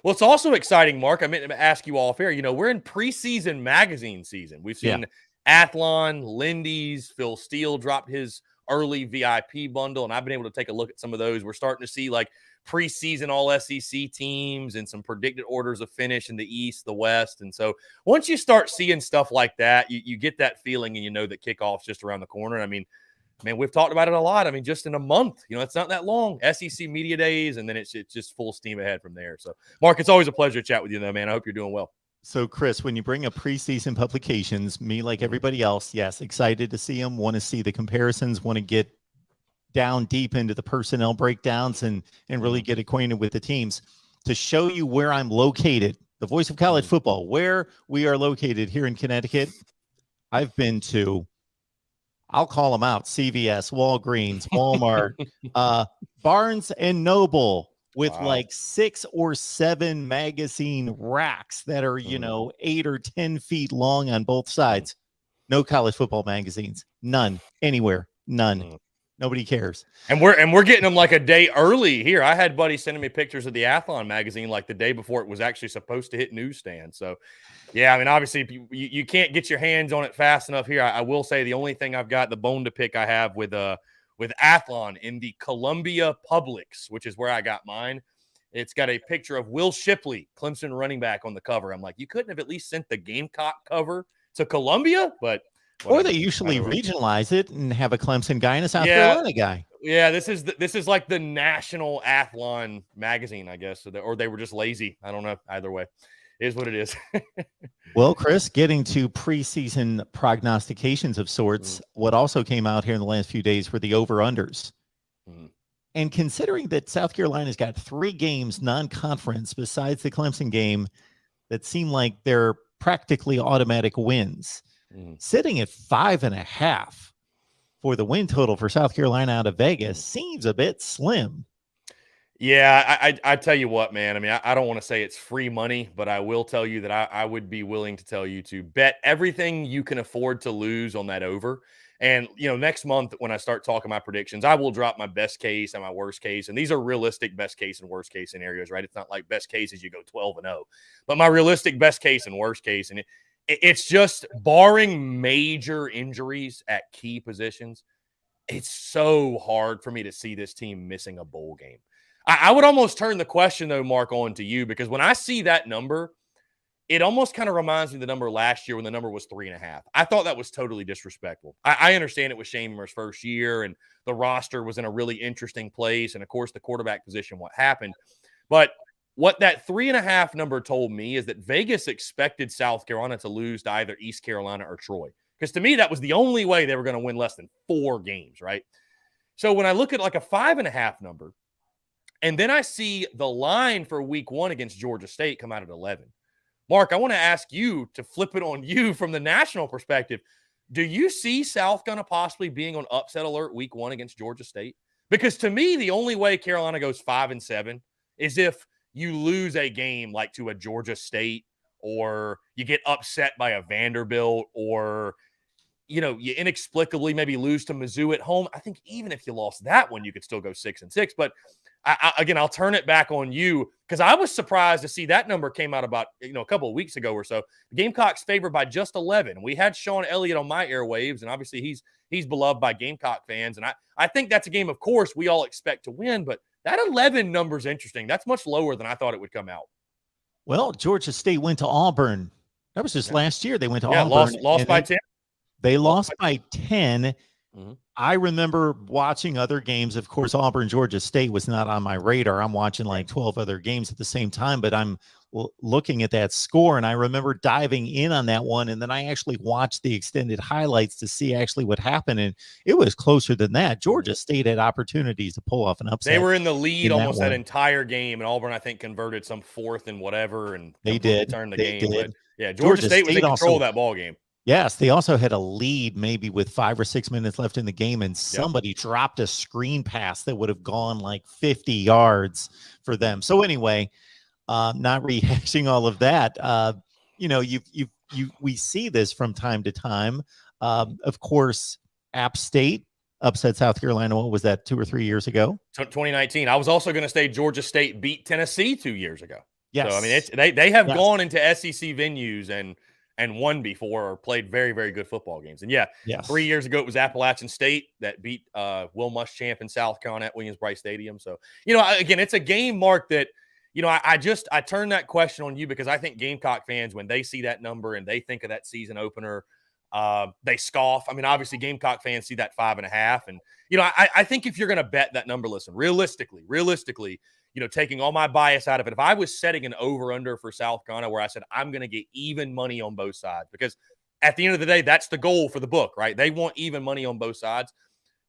Well, it's also exciting, Mark. I meant to ask you all fair. We're in preseason magazine season. We've seen Athlon, Lindy's, Phil Steele dropped his early VIP bundle, and I've been able to take a look at some of those. We're starting to see like preseason all SEC teams and some predicted orders of finish in the East, the West. And so once you start seeing stuff like that, you get that feeling and you know that kickoff's just around the corner. I mean, man, we've talked about it a lot. I mean, just in a month, it's not that long. SEC Media Days, and then it's just full steam ahead from there. So, Mark, it's always a pleasure to chat with you, though, man. I hope you're doing well. So, Chris, when you bring up preseason publications, me, like everybody else, yes, excited to see them, want to see the comparisons, want to get down deep into the personnel breakdowns and really get acquainted with the teams. To show you where I'm located, the voice of college football, where we are located here in Connecticut, I've been to, I'll call them out, CVS, Walgreens, Walmart, Barnes and Noble, with like 6 or 7 magazine racks that are, 8 or 10 feet long on both sides. No college football magazines, none, anywhere, none. Nobody cares. And we're getting them like a day early here. I had buddies sending me pictures of the Athlon magazine like the day before it was actually supposed to hit newsstands. So, yeah, I mean, obviously you can't get your hands on it fast enough here. I will say the only thing I've got, the bone to pick I have with Athlon in the Columbia Publix, which is where I got mine. It's got a picture of Will Shipley, Clemson running back, on the cover. I'm like, you couldn't have at least sent the Gamecock cover to Columbia? But or they usually regionalize it and have a Clemson guy and a South Carolina guy. Yeah, this is like the national Athlon magazine, I guess. Or they were just lazy. I don't know. Either way, it is what it is. Well, Chris, getting to preseason prognostications of sorts, what also came out here in the last few days were the over-unders. And considering that South Carolina's got 3 games non-conference besides the Clemson game that seem like they're practically automatic wins, sitting at 5.5 for the win total for South Carolina out of Vegas seems a bit slim. Yeah, I tell you what, man. I mean, I don't want to say it's free money, but I will tell you that I would be willing to tell you to bet everything you can afford to lose on that over. And, next month when I start talking my predictions, I will drop my best case and my worst case. And these are realistic best case and worst case scenarios, right? It's not like best case is you go 12-0, but my realistic best case and worst case. And it's just barring major injuries at key positions, it's so hard for me to see this team missing a bowl game. I would almost turn the question, though, Mark, on to you, because when I see that number, it almost kind of reminds me of the number last year when the number was 3.5. I thought that was totally disrespectful. I understand it was Shamer's first year and the roster was in a really interesting place. And, of course, the quarterback position, what happened. But what that 3.5 number told me is that Vegas expected South Carolina to lose to either East Carolina or Troy. Because to me, that was the only way they were going to win less than 4 games, right? So when I look at like a 5.5 number, and then I see the line for week 1 against Georgia State come out at 11. Mark, I want to ask you to flip it on you from the national perspective. Do you see South going to possibly being on upset alert week 1 against Georgia State? Because to me, the only way Carolina goes 5-7 is if you lose a game like to a Georgia State, or you get upset by a Vanderbilt, or you inexplicably maybe lose to Mizzou at home. I think even if you lost that one, you could still go 6-6. But again, I'll turn it back on you, because I was surprised to see that number came out about a couple of weeks ago or so. The Gamecocks favored by just 11. We had Sean Elliott on my airwaves, and obviously he's beloved by Gamecock fans. And I think that's a game, of course, we all expect to win, but that 11 number is interesting. That's much lower than I thought it would come out. Well, Georgia State went to Auburn. That was just last year. They went to Auburn. Lost by 10. They lost by 10. I remember watching other games. Of course, Auburn, Georgia State was not on my radar. I'm watching like 12 other games at the same time, but I'm looking at that score, and I remember diving in on that one, and then I actually watched the extended highlights to see actually what happened, and it was closer than that. Georgia State had opportunities to pull off an upset. They were in the lead almost that entire game, and Auburn, I think, converted some 4th and whatever, and they did turn the they game. Did. But yeah, Georgia State was in control of that ball game. Yes, they also had a lead maybe with 5 or 6 minutes left in the game, and somebody dropped a screen pass that would have gone like 50 yards for them. So anyway, not rehashing all of that. We see this from time to time. Of course, App State upset South Carolina. What was that, 2 or 3 years ago? 2019. I was also going to say Georgia State beat Tennessee 2 years ago. So I mean, Yes. they have Yes. gone into SEC venues and won before or played very, very good football games. And yeah, 3 Yes. years ago it was Appalachian State that beat Will Muschamp in South Carolina at Williams-Brice Stadium. So again, it's a game, Mark, that I turn that question on you because I think Gamecock fans, when they see that number and they think of that season opener, they scoff. I mean, obviously Gamecock fans see that 5.5, and I think if you're going to bet that number, listen, realistically, taking all my bias out of it, if I was setting an over/under for South Carolina where I said I'm going to get even money on both sides, because at the end of the day, that's the goal for the book, right? They want even money on both sides.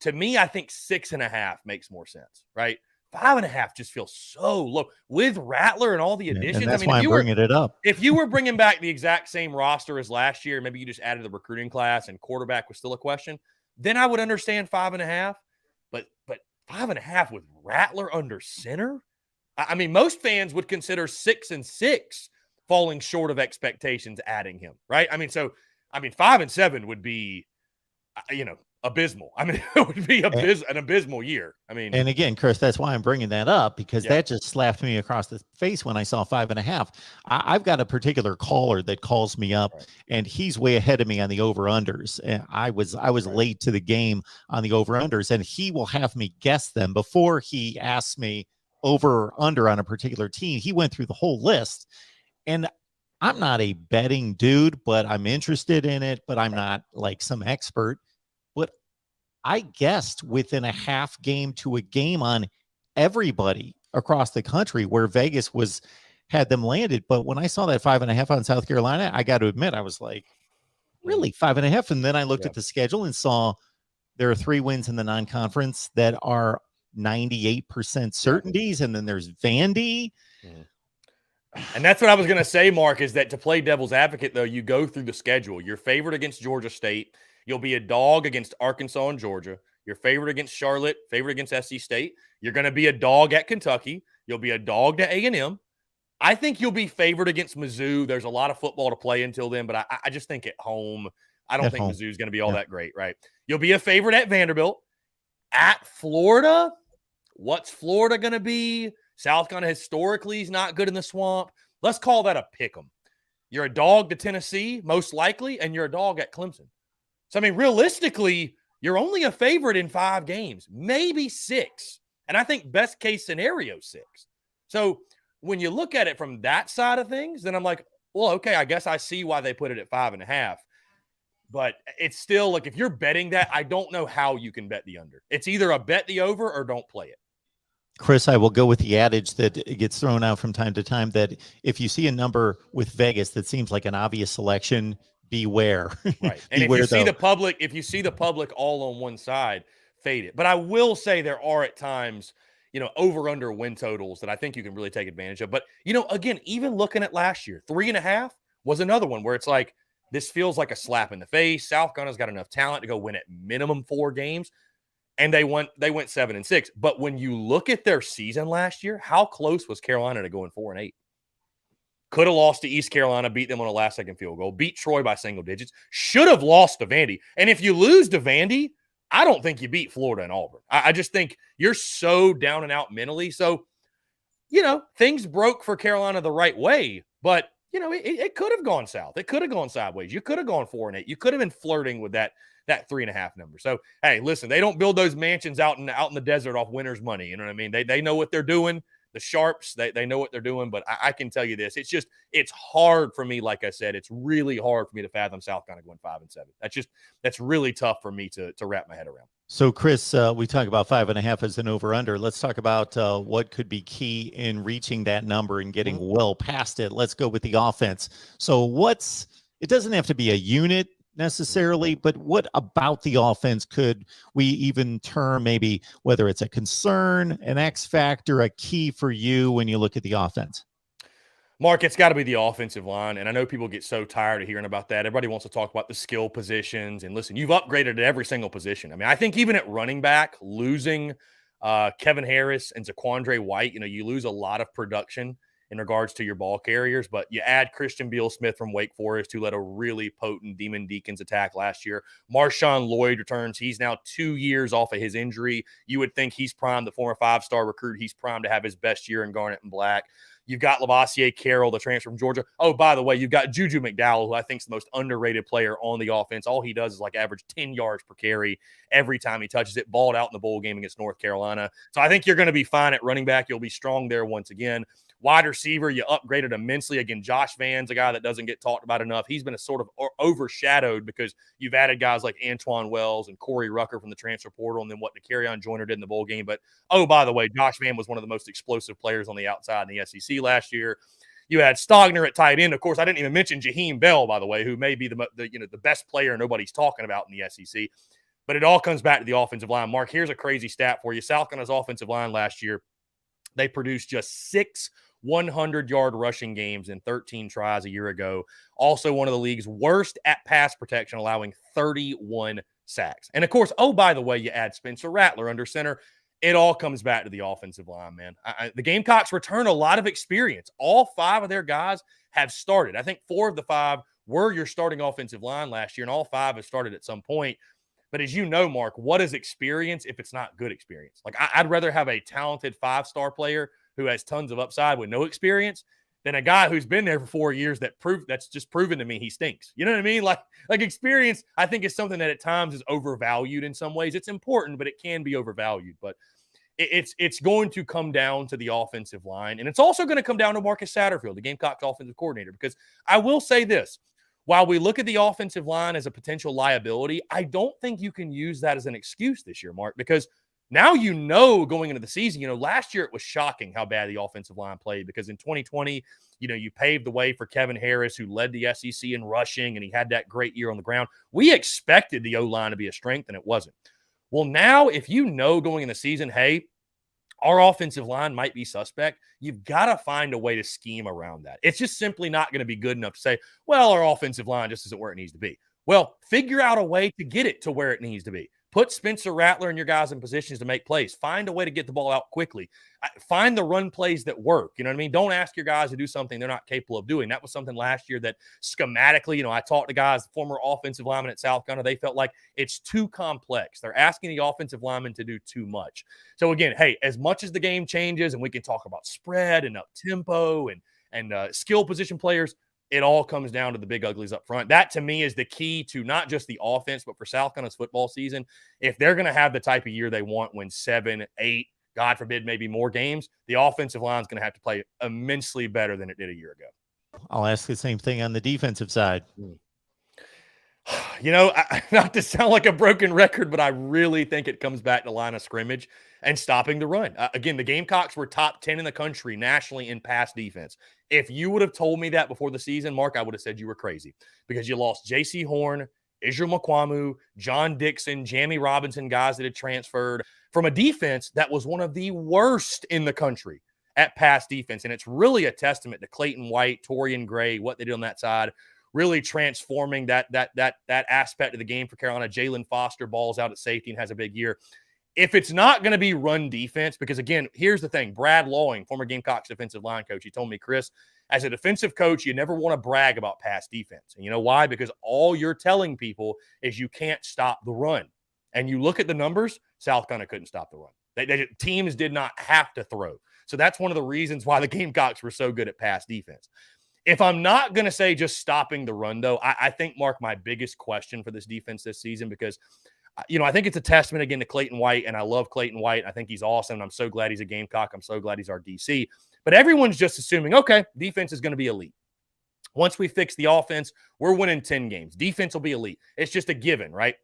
To me, I think 6.5 makes more sense, right? 5.5 just feels so low with Rattler and all the additions. And I that's mean, why I'm bringing it up. if you were bringing back the exact same roster as last year, maybe you just added the recruiting class and quarterback was still a question, then I would understand 5.5. But 5.5 with Rattler under center? I mean, most fans would consider 6-6 falling short of expectations adding him, right? I mean, 5-7 would be, abysmal. I mean, it would be an abysmal year. I mean, and again, Chris, that's why I'm bringing that up, because Yeah. that just slapped me across the face when I saw 5.5. I've got a particular caller that calls me up, Right. and he's way ahead of me on the over-unders. And I was Right. late to the game on the over-unders, and he will have me guess them before he asks me over or under on a particular team. He went through the whole list, and I'm not a betting dude, but I'm interested in it, but I'm not like some expert. But I guessed within a half game to a game on everybody across the country where Vegas had them landed. But when I saw that 5.5 on South Carolina, I got to admit, I was like, really 5.5? And then I looked Yeah. at the schedule and saw there are 3 wins in the non-conference that are 98% certainties. And then there's Vandy. And that's what I was going to say, Mark, is that to play devil's advocate, though, you go through the schedule. You're favored against Georgia State. You'll be a dog against Arkansas and Georgia. You're favored against Charlotte, favored against SC State. You're going to be a dog at Kentucky. You'll be a dog to A&M. I think you'll be favored against Mizzou. There's a lot of football to play until then, but I just think at home, I don't think Mizzou's going to be all that great, right? You'll be a favorite at Vanderbilt. At Florida, what's Florida going to be? South Carolina historically is not good in the swamp. Let's call that a pick 'em. You're a dog to Tennessee, most likely, and you're a dog at Clemson. So, I mean, realistically, you're only a favorite in 5 games, maybe 6. And I think best case scenario 6. So when you look at it from that side of things, then I'm like, well, okay, I guess I see why they put it at 5.5. But it's still like, if you're betting that, I don't know how you can bet the under. It's either a bet the over or don't play it. Chris, I will go with the adage that gets thrown out from time to time that if you see a number with Vegas that seems like an obvious selection, beware. Right. And beware, if you see the public all on one side, fade it. But I will say there are at times, over under win totals that I think you can really take advantage of. But, again, even looking at last year, 3.5 was another one where it's like, this feels like a slap in the face. South Carolina's got enough talent to go win at minimum 4 games. And they went 7-6. But when you look at their season last year, how close was Carolina to going 4-8? Could have lost to East Carolina, beat them on a last-second field goal, beat Troy by single digits, should have lost to Vandy. And if you lose to Vandy, I don't think you beat Florida and Auburn. I just think you're so down and out mentally. So, things broke for Carolina the right way, but, it could have gone south. It could have gone sideways. You could have gone 4-8. You could have been flirting with that 3.5 number. So, hey, listen, they don't build those mansions out in the desert off winners' money. You know what I mean? They know what they're doing. The Sharps, they know what they're doing. But I can tell you this: it's hard for me. Like I said, it's really hard for me to fathom South Carolina going 5-7. That's really tough for me to wrap my head around. So, Chris, we talk about 5.5 as an over/under. Let's talk about what could be key in reaching that number and getting well past it. Let's go with the offense. So, it doesn't have to be a unit necessarily, but what about the offense could we even term maybe whether it's a concern, an X factor, a key for you when you look at the offense? Mark, it's got to be the offensive line, and I know people get so tired of hearing about that. Everybody wants to talk about the skill positions, and listen, you've upgraded at every single position. I mean, I think even at running back, losing Kevin Harris and Zaquandre White, you lose a lot of production in regards to your ball carriers, but you add Christian Beal-Smith from Wake Forest, who led a really potent Demon Deacons attack last year. Marshawn Lloyd returns. He's now 2 years off of his injury. You would think he's primed, the former 5-star recruit. He's primed to have his best year in Garnet and Black. You've got Lavassier Carroll, the transfer from Georgia. Oh, by the way, you've got Juju McDowell, who I think is the most underrated player on the offense. All he does is like average 10 yards per carry every time he touches it. Balled out in the bowl game against North Carolina. So I think you're going to be fine at running back. You'll be strong there once again. Wide receiver, you upgraded immensely. Again, Josh Van's a guy that doesn't get talked about enough. He's been a sort of overshadowed because you've added guys like Antoine Wells and Corey Rucker from the transfer portal, and then what Dakereon Joyner did in the bowl game. But, oh, by the way, Josh Van was one of the most explosive players on the outside in the SEC last year. You had Stogner at tight end. Of course, I didn't even mention Jaheim Bell, by the way, who may be the best player nobody's talking about in the SEC. But it all comes back to the offensive line. Mark, here's a crazy stat for you. South Carolina's offensive line last year, they produced just 6 100-yard rushing games in 13 tries a year ago. Also one of the league's worst at pass protection, allowing 31 sacks. And, of course, oh, by the way, you add Spencer Rattler under center. It all comes back to the offensive line, man. The Gamecocks return a lot of experience. All 5 of their guys have started. I think 4 of the 5 were your starting offensive line last year, and all 5 have started at some point. But as you know, Mark, what is experience if it's not good experience? Like, I'd rather have a talented 5-star player who has tons of upside with no experience than a guy who's been there for 4 years that's just proven to me he stinks. You know what I mean? Like experience, I think, is something that at times is overvalued in some ways. It's important, but it can be overvalued. But it's going to come down to the offensive line, and it's also going to come down to Marcus Satterfield, the Gamecocks offensive coordinator, because I will say this. While we look at the offensive line as a potential liability, I don't think you can use that as an excuse this year, Mark, because now going into the season, last year it was shocking how bad the offensive line played because in 2020, you paved the way for Kevin Harris, who led the SEC in rushing, and he had that great year on the ground. We expected the O-line to be a strength, and it wasn't. Well, now if going in the season, hey, our offensive line might be suspect, you've got to find a way to scheme around that. It's just simply not going to be good enough to say, well, our offensive line just isn't where it needs to be. Well, figure out a way to get it to where it needs to be. Put Spencer Rattler and your guys in positions to make plays. Find a way to get the ball out quickly. Find the run plays that work. You know what I mean? Don't ask your guys to do something they're not capable of doing. That was something last year that schematically, I talked to guys, former offensive linemen at South Carolina, they felt like it's too complex. They're asking the offensive linemen to do too much. So again, hey, as much as the game changes and we can talk about spread and up tempo and skill position players, it all comes down to the big uglies up front. That, to me, is the key to not just the offense, but for South Carolina's football season. If they're going to have the type of year they want, win 7, 8, God forbid, maybe more games, the offensive line is going to have to play immensely better than it did a year ago. I'll ask the same thing on the defensive side. Not to sound like a broken record, but I really think it comes back to line of scrimmage and stopping the run. Again, the Gamecocks were top 10 in the country nationally in pass defense. If you would have told me that before the season, Mark, I would have said you were crazy because you lost J.C. Horn, Israel Mukuamu, John Dixon, Jamie Robinson, guys that had transferred from a defense that was one of the worst in the country at pass defense. And it's really a testament to Clayton White, Torian Gray, what they did on that side, really transforming that aspect of the game for Carolina. Jalen Foster balls out at safety and has a big year. If it's not going to be run defense, because again, here's the thing, Brad Lawing, former Gamecocks defensive line coach, he told me, Chris, as a defensive coach, you never want to brag about pass defense. And you know why? Because all you're telling people is you can't stop the run. And you look at the numbers, South Carolina couldn't stop the run. Teams did not have to throw. So that's one of the reasons why the Gamecocks were so good at pass defense. If I'm not going to say just stopping the run, though, I think, Mark, my biggest question for this defense this season, because I think it's a testament, again, to Clayton White, and I love Clayton White. I think he's awesome, and I'm so glad he's a Gamecock. I'm so glad he's our DC. But everyone's just assuming, okay, defense is going to be elite. Once we fix the offense, we're winning 10 games. Defense will be elite. It's just a given, right?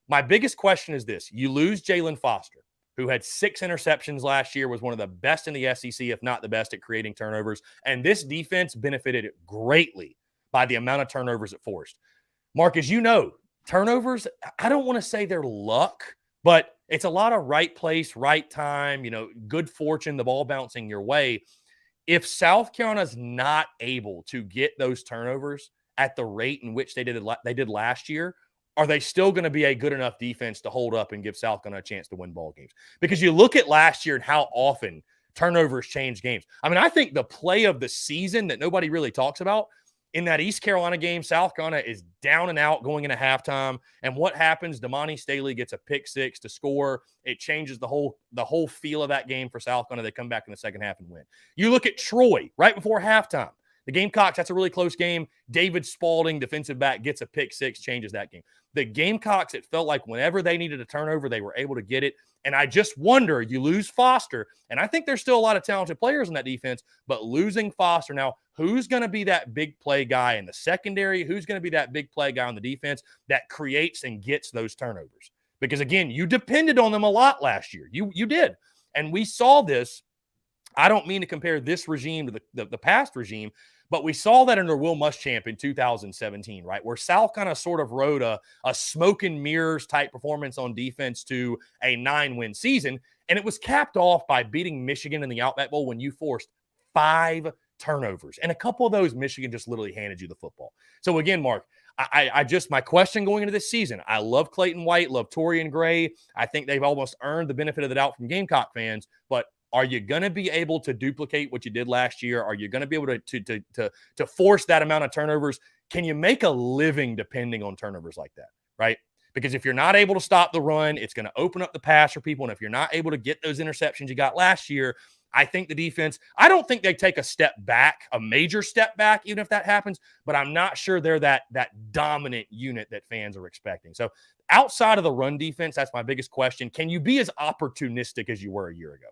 My biggest question is this. You lose Jalen Foster, who had 6 interceptions last year, was one of the best in the SEC, if not the best at creating turnovers. And this defense benefited greatly by the amount of turnovers it forced. Mark, as you know, turnovers, I don't want to say they're luck, but it's a lot of right place, right time, good fortune, the ball bouncing your way. If South Carolina's not able to get those turnovers at the rate in which they did last year, are they still going to be a good enough defense to hold up and give South Carolina a chance to win ball games? Because you look at last year and how often turnovers change games. I mean, I think the play of the season that nobody really talks about In that East Carolina game, South Carolina is down and out going into halftime. And what happens? Damani Staley gets a pick six to score. It changes the whole feel of that game for South Carolina. They come back in the second half and win. You look at Troy right before halftime. The Gamecocks, that's a really close game. David Spalding, defensive back, gets a pick six, changes that game. The Gamecocks, it felt like whenever they needed a turnover, they were able to get it. And I just wonder, you lose Foster, and I think there's still a lot of talented players in that defense, but losing Foster now, who's going to be that big play guy in the secondary? Who's going to be that big play guy on the defense that creates and gets those turnovers? Because, again, you depended on them a lot last year. You did. And we saw this. I don't mean to compare this regime to the past regime, but we saw that under Will Muschamp in 2017, right, where South kind of sort of rode a smoke and mirrors type performance on defense to a 9-win season, and it was capped off by beating Michigan in the Outback Bowl when you forced 5 turnovers, and a couple of those Michigan just literally handed you the football. So again, Mark, I just, my question going into this season, I love Clayton White, love Torian Gray. I think they've almost earned the benefit of the doubt from Gamecock fans, but are you going to be able to duplicate what you did last year? Are you going to be able to force that amount of turnovers? Can you make a living depending on turnovers like that, right? Because if you're not able to stop the run, it's going to open up the pass for people. And if you're not able to get those interceptions you got last year, I think the defense, I don't think they take a step back, a major step back, even if that happens, but I'm not sure they're that dominant unit that fans are expecting. So outside of the run defense, that's my biggest question. Can you be as opportunistic as you were a year ago?